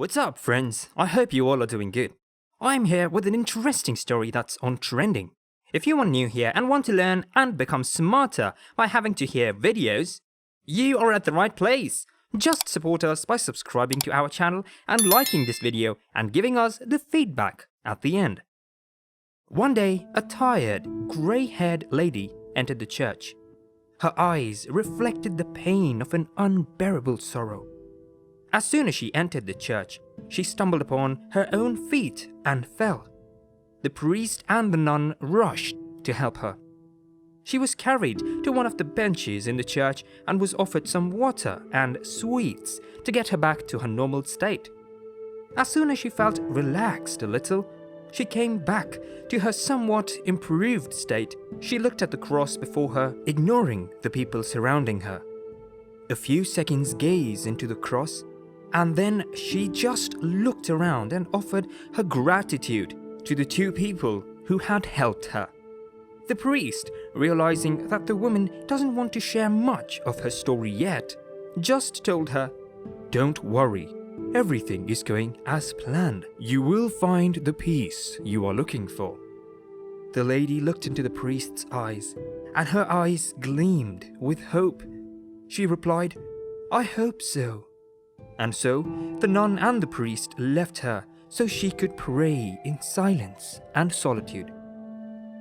What's up, friends? I hope you all are doing good. I'm here with an interesting story that's on trending. If you are new here and want to learn and become smarter by having to hear videos, you are at the right place. Just support us by subscribing to our channel and liking this video and giving us the feedback at the end. One day, a tired, grey-haired lady entered the church. Her eyes reflected the pain of an unbearable sorrow. As soon as she entered the church, she stumbled upon her own feet and fell. The priest and the nun rushed to help her. She was carried to one of the benches in the church and was offered some water and sweets to get her back to her normal state. As soon as she felt relaxed a little, she came back to her somewhat improved state. She looked at the cross before her, ignoring the people surrounding her. A few seconds gaze into the cross, and then she just looked around and offered her gratitude to the two people who had helped her. The priest, realizing that the woman doesn't want to share much of her story yet, just told her, "Don't worry, everything is going as planned. You will find the peace you are looking for." The lady looked into the priest's eyes, and her eyes gleamed with hope. She replied, "I hope so." And so, the nun and the priest left her so she could pray in silence and solitude.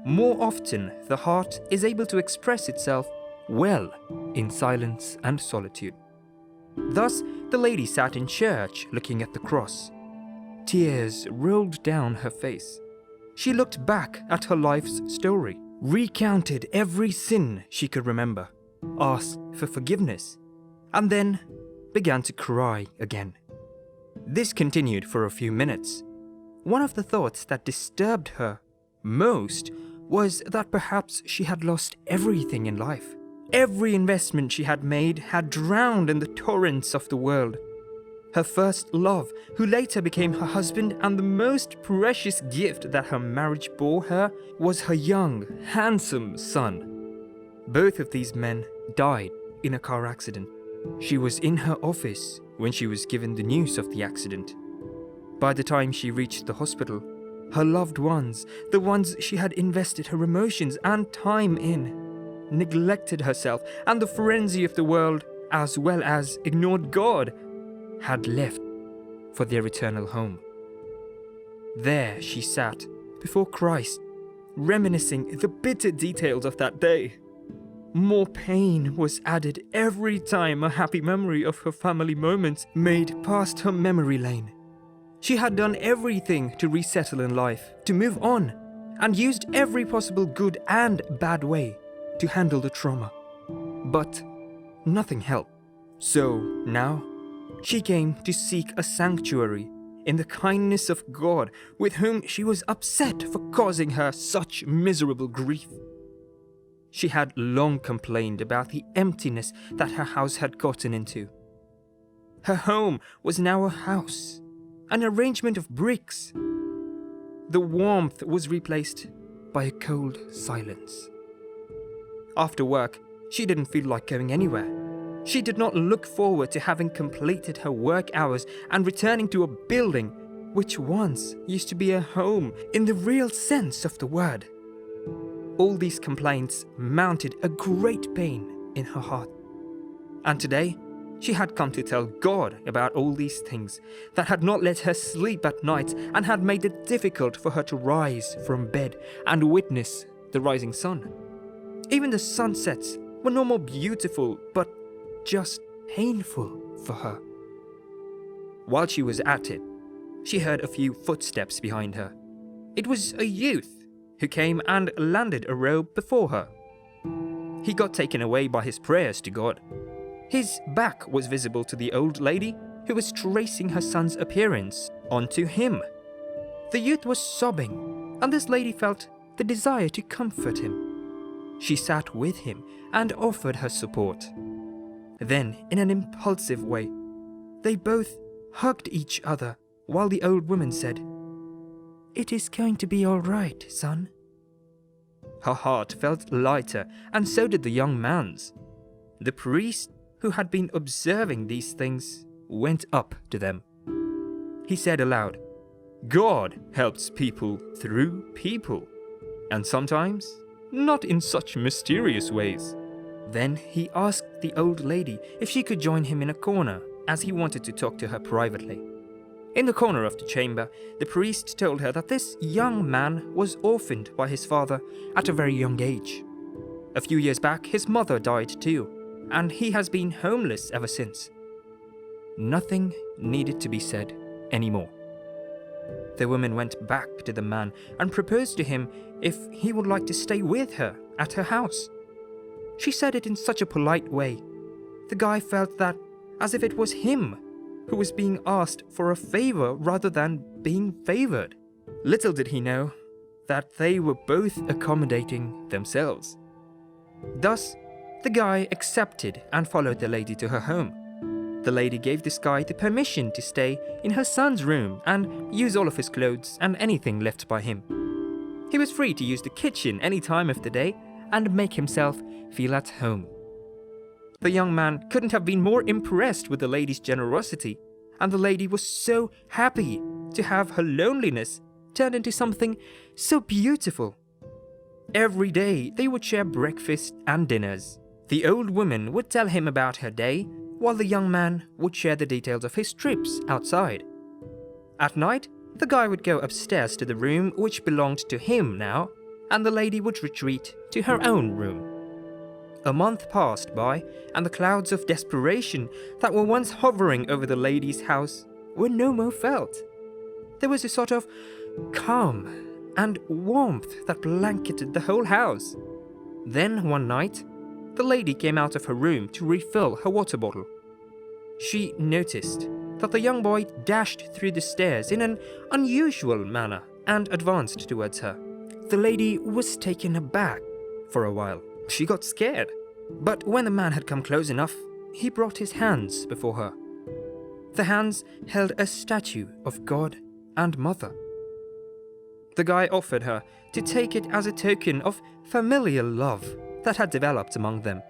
More often, the heart is able to express itself well in silence and solitude. Thus, the lady sat in church looking at the cross. Tears rolled down her face. She looked back at her life's story, recounted every sin she could remember, asked for forgiveness, and then began to cry again. This continued for a few minutes. One of the thoughts that disturbed her most was that perhaps she had lost everything in life. Every investment she had made had drowned in the torrents of the world. Her first love, who later became her husband, and the most precious gift that her marriage bore her, was her young, handsome son. Both of these men died in a car accident. She was in her office when she was given the news of the accident. By the time she reached the hospital, her loved ones, the ones she had invested her emotions and time in, neglected herself and the frenzy of the world, as well as ignored God, had left for their eternal home. There she sat before Christ, reminiscing the bitter details of that day. More pain was added every time a happy memory of her family moments made past her memory lane. She had done everything to resettle in life, to move on, and used every possible good and bad way to handle the trauma. But nothing helped. So now, she came to seek a sanctuary in the kindness of God, with whom she was upset for causing her such miserable grief. She had long complained about the emptiness that her house had gotten into. Her home was now a house, an arrangement of bricks. The warmth was replaced by a cold silence. After work, she didn't feel like going anywhere. She did not look forward to having completed her work hours and returning to a building which once used to be a home in the real sense of the word. All these complaints mounted a great pain in her heart. And today, she had come to tell God about all these things that had not let her sleep at night and had made it difficult for her to rise from bed and witness the rising sun. Even the sunsets were no more beautiful, but just painful for her. While she was at it, she heard a few footsteps behind her. It was a youth who came and landed a robe before her. He got taken away by his prayers to God. His back was visible to the old lady who was tracing her son's appearance onto him. The youth was sobbing, and this lady felt the desire to comfort him. She sat with him and offered her support. Then, in an impulsive way, they both hugged each other while the old woman said, "It is going to be all right, son." Her heart felt lighter, and so did the young man's. The priest, who had been observing these things, went up to them. he said aloud, "God helps people through people, and sometimes not in such mysterious ways." Then he asked the old lady if she could join him in a corner, as he wanted to talk to her privately. In the corner of the chamber, the priest told her that this young man was orphaned by his father at a very young age. A few years back, his mother died too, and he has been homeless ever since. Nothing needed to be said anymore. The woman went back to the man and proposed to him if he would like to stay with her at her house. She said it in such a polite way. The guy felt that as if it was him who was being asked for a favor rather than being favored. Little did he know that they were both accommodating themselves. Thus, the guy accepted and followed the lady to her home. The lady gave this guy the permission to stay in her son's room and use all of his clothes and anything left by him. He was free to use the kitchen any time of the day and make himself feel at home. The young man couldn't have been more impressed with the lady's generosity, and the lady was so happy to have her loneliness turned into something so beautiful. Every day they would share breakfast and dinners. The old woman would tell him about her day, while the young man would share the details of his trips outside. At night, the guy would go upstairs to the room which belonged to him now, and the lady would retreat to her own room. A month passed by, and the clouds of desperation that were once hovering over the lady's house were no more felt. There was a sort of calm and warmth that blanketed the whole house. Then one night, the lady came out of her room to refill her water bottle. She noticed that the young boy dashed through the stairs in an unusual manner and advanced towards her. The lady was taken aback for a while. She got scared. But when the man had come close enough, he brought his hands before her. The hands held a statue of God and Mother. The guy offered her to take it as a token of familial love that had developed among them.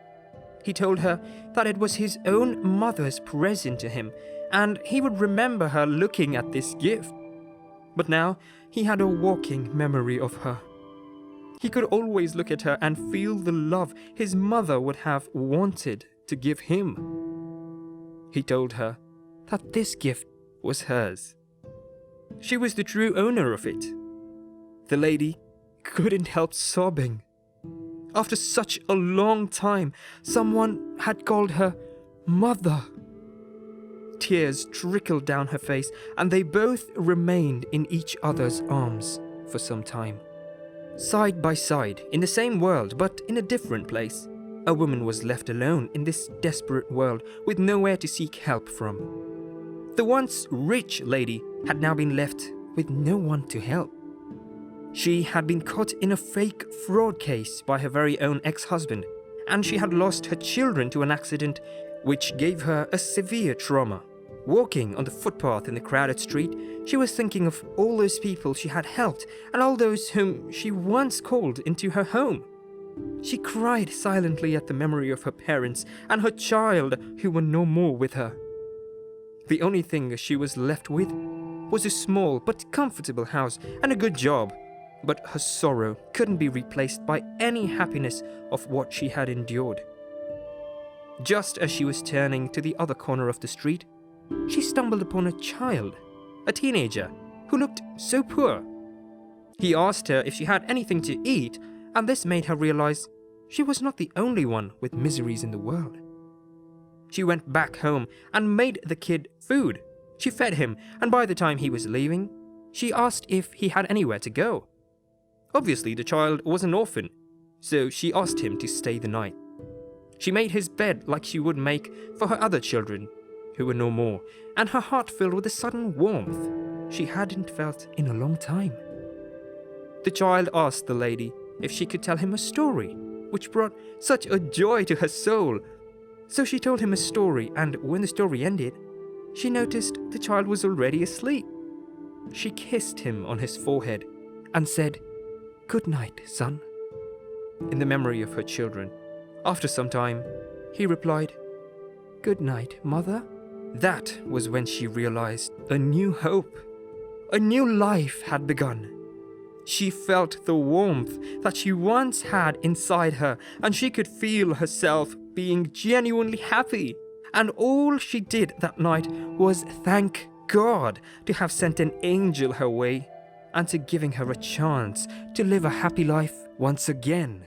He told her that it was his own mother's present to him, and he would remember her looking at this gift. But now he had a walking memory of her. He could always look at her and feel the love his mother would have wanted to give him. He told her that this gift was hers. She was the true owner of it. The lady couldn't help sobbing. After such a long time, someone had called her Mother. Tears trickled down her face, and they both remained in each other's arms for some time. Side by side, in the same world but in a different place, a woman was left alone in this desperate world with nowhere to seek help from. The once rich lady had now been left with no one to help. She had been caught in a fake fraud case by her very own ex-husband, and she had lost her children to an accident which gave her a severe trauma. Walking on the footpath in the crowded street, she was thinking of all those people she had helped and all those whom she once called into her home. She cried silently at the memory of her parents and her child who were no more with her. The only thing she was left with was a small but comfortable house and a good job, but her sorrow couldn't be replaced by any happiness of what she had endured. Just as she was turning to the other corner of the street, she stumbled upon a child, a teenager, who looked so poor. He asked her if she had anything to eat, and this made her realize she was not the only one with miseries in the world. She went back home and made the kid food. She fed him, and by the time he was leaving, she asked if he had anywhere to go. Obviously, the child was an orphan, so she asked him to stay the night. She made his bed like she would make for her other children, who were no more, and her heart filled with a sudden warmth she hadn't felt in a long time. The child asked the lady if she could tell him a story, which brought such a joy to her soul. So she told him a story, and when the story ended, she noticed the child was already asleep. She kissed him on his forehead and said, "Good night, son," in the memory of her children. After some time, he replied, "Good night, mother." That was when she realized a new hope, a new life had begun. She felt the warmth that she once had inside her, and she could feel herself being genuinely happy. And all she did that night was thank God to have sent an angel her way and to giving her a chance to live a happy life once again.